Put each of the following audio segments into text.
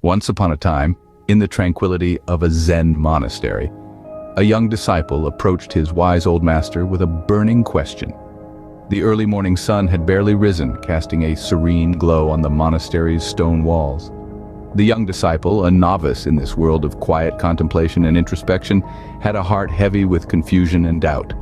Once upon a time, in the tranquility of a Zen monastery, a young disciple approached his wise old master with a burning question. The early morning sun had barely risen, casting a serene glow on the monastery's stone walls. The young disciple, a novice in this world of quiet contemplation and introspection, had a heart heavy with confusion and doubt.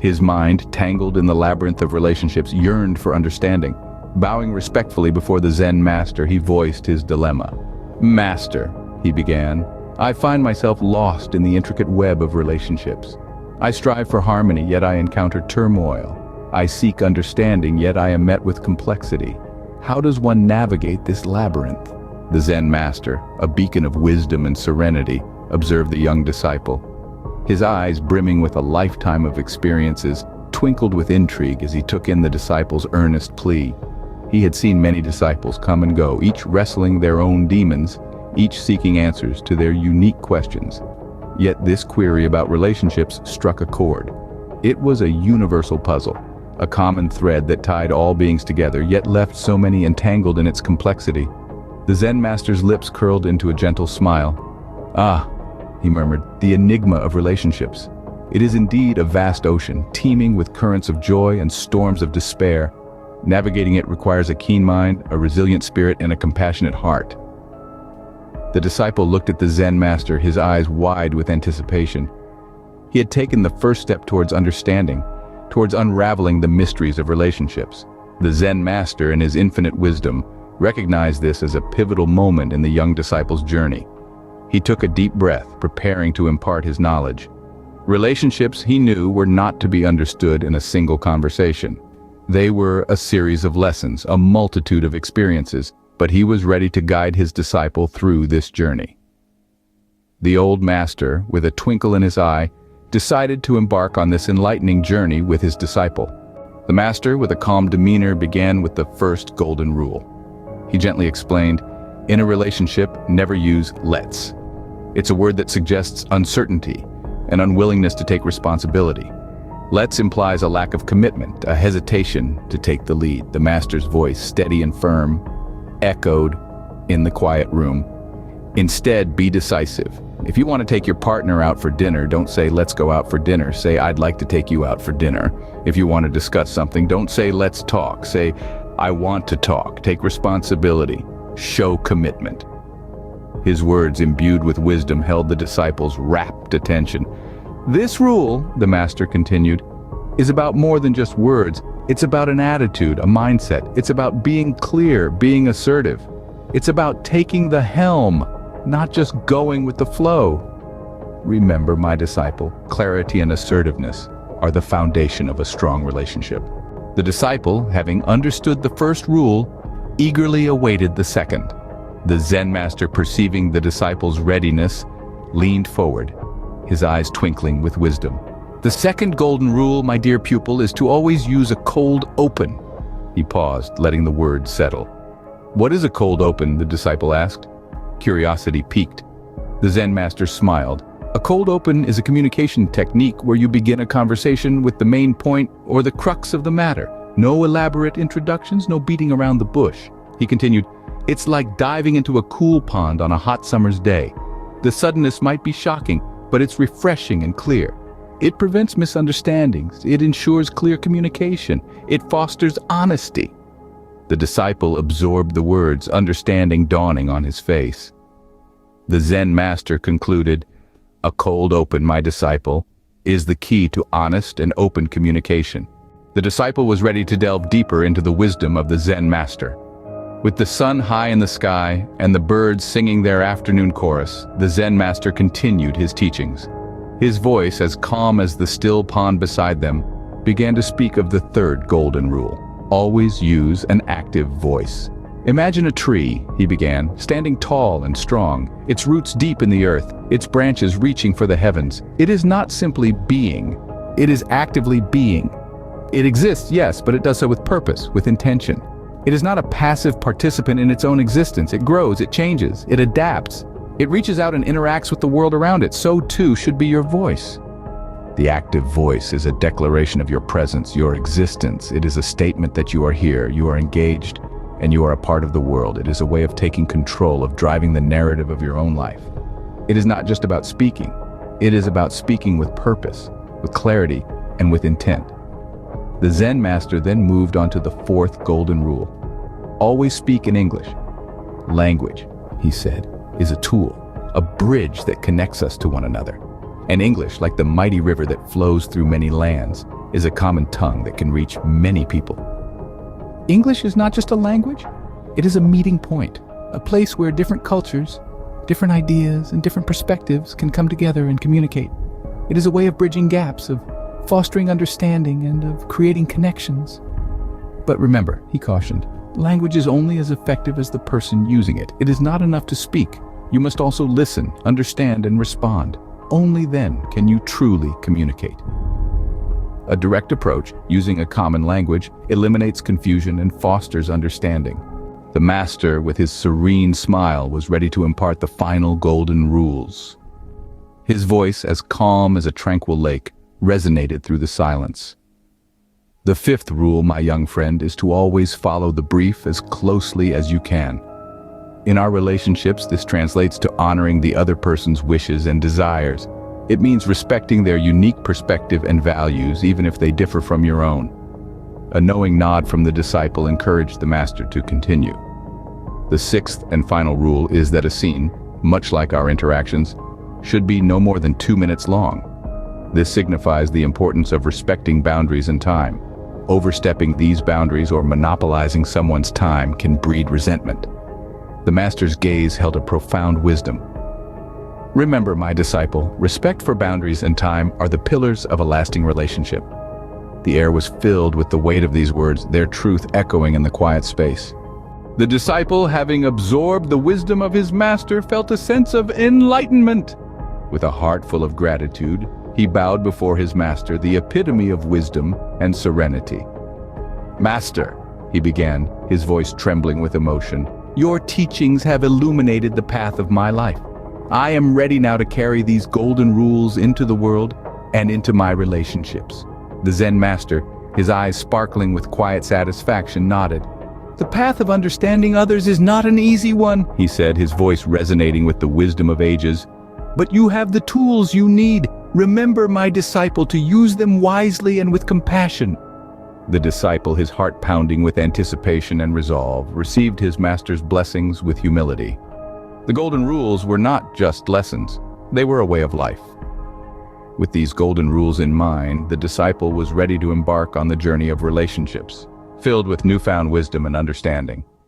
His mind, tangled in the labyrinth of relationships, yearned for understanding. Bowing respectfully before the Zen master, he voiced his dilemma. "Master," he began, "I find myself lost in the intricate web of relationships. I strive for harmony, yet I encounter turmoil. I seek understanding, yet I am met with complexity. How does one navigate this labyrinth?" The Zen master, a beacon of wisdom and serenity, observed the young disciple. His eyes, brimming with a lifetime of experiences, twinkled with intrigue as he took in the disciple's earnest plea. He had seen many disciples come and go, each wrestling their own demons, each seeking answers to their unique questions. Yet this query about relationships struck a chord. It was a universal puzzle, a common thread that tied all beings together, yet left so many entangled in its complexity. The Zen master's lips curled into a gentle smile. "Ah," he murmured, "the enigma of relationships. It is indeed a vast ocean, teeming with currents of joy and storms of despair. Navigating it requires a keen mind, a resilient spirit, and a compassionate heart." The disciple looked at the Zen master, his eyes wide with anticipation. He had taken the first step towards understanding, towards unraveling the mysteries of relationships. The Zen master, in his infinite wisdom, recognized this as a pivotal moment in the young disciple's journey. He took a deep breath, preparing to impart his knowledge. Relationships, he knew, were not to be understood in a single conversation. They were a series of lessons, a multitude of experiences, but he was ready to guide his disciple through this journey. The old master, with a twinkle in his eye, decided to embark on this enlightening journey with his disciple. The master, with a calm demeanor, began with the first golden rule. He gently explained, "In a relationship, never use let's. It's a word that suggests uncertainty, an unwillingness to take responsibility. Let's implies a lack of commitment, a hesitation to take the lead." The master's voice, steady and firm, echoed in the quiet room. "Instead, be decisive. If you want to take your partner out for dinner, don't say, 'Let's go out for dinner.' Say, 'I'd like to take you out for dinner.' If you want to discuss something, don't say, 'Let's talk.' Say, 'I want to talk.' Take responsibility. Show commitment." His words, imbued with wisdom, held the disciples' rapt attention. "This rule," the master continued, "is about more than just words. It's about an attitude, a mindset. It's about being clear, being assertive. It's about taking the helm, not just going with the flow. Remember, my disciple, clarity and assertiveness are the foundation of a strong relationship." The disciple, having understood the first rule, eagerly awaited the second. The Zen master, perceiving the disciple's readiness, leaned forward, his eyes twinkling with wisdom. "The second golden rule, my dear pupil, is to always use a cold open." He paused, letting the words settle. "What is a cold open?" the disciple asked. Curiosity piqued. The Zen master smiled. "A cold open is a communication technique where you begin a conversation with the main point or the crux of the matter. No elaborate introductions, no beating around the bush." He continued, "It's like diving into a cool pond on a hot summer's day. The suddenness might be shocking, but it's refreshing and clear. It prevents misunderstandings. It ensures clear communication. It fosters honesty." The disciple absorbed the words, understanding dawning on his face. The Zen master concluded, "A cold open, my disciple, is the key to honest and open communication." The disciple was ready to delve deeper into the wisdom of the Zen master. With the sun high in the sky and the birds singing their afternoon chorus, the Zen master continued his teachings. His voice, as calm as the still pond beside them, began to speak of the third golden rule. Always use an active voice. "Imagine a tree," he began, "standing tall and strong, its roots deep in the earth, its branches reaching for the heavens. It is not simply being, it is actively being. It exists, yes, but it does so with purpose, with intention. It is not a passive participant in its own existence. It grows, it changes, it adapts. It reaches out and interacts with the world around it. So too should be your voice. The active voice is a declaration of your presence, your existence. It is a statement that you are here, you are engaged, and you are a part of the world. It is a way of taking control, of driving the narrative of your own life. It is not just about speaking. It is about speaking with purpose, with clarity, and with intent. The Zen Master then moved on to the fourth golden rule. Always speak in English. Language, he said, is a tool, a bridge that connects us to one another. And English, like the mighty river that flows through many lands, is a common tongue that can reach many people. English is not just a language, it is a meeting point, a place where different cultures, different ideas, and different perspectives can come together and communicate. It is a way of bridging gaps, of fostering understanding, and of creating connections. But remember, he cautioned, language is only as effective as the person using it. It is not enough to speak. You must also listen, understand, and respond. Only then can you truly communicate. A direct approach, using a common language, eliminates confusion and fosters understanding. The Master, with his serene smile, was ready to impart the final golden rules. His voice, as calm as a tranquil lake, resonated through the silence. The fifth rule, my young friend, is to always follow the brief as closely as you can. In our relationships, this translates to honoring the other person's wishes and desires. It means respecting their unique perspective and values, even if they differ from your own. A knowing nod from the disciple encouraged the Master to continue. The sixth and final rule is that a scene, much like our interactions, should be no more than 2 minutes long. This signifies the importance of respecting boundaries and time. Overstepping these boundaries or monopolizing someone's time can breed resentment. The Master's gaze held a profound wisdom. Remember, my disciple, respect for boundaries and time are the pillars of a lasting relationship. The air was filled with the weight of these words, their truth echoing in the quiet space. The disciple, having absorbed the wisdom of his Master, felt a sense of enlightenment. With a heart full of gratitude, he bowed before his Master, the epitome of wisdom and serenity. Master, he began, his voice trembling with emotion, your teachings have illuminated the path of my life. I am ready now to carry these golden rules into the world and into my relationships. The Zen Master, his eyes sparkling with quiet satisfaction, nodded. The path of understanding others is not an easy one, he said, his voice resonating with the wisdom of ages. But you have the tools you need. Remember, my disciple, to use them wisely and with compassion. The disciple, his heart pounding with anticipation and resolve, received his Master's blessings with humility. The golden rules were not just lessons, they were a way of life. With these golden rules in mind, the disciple was ready to embark on the journey of relationships, filled with newfound wisdom and understanding.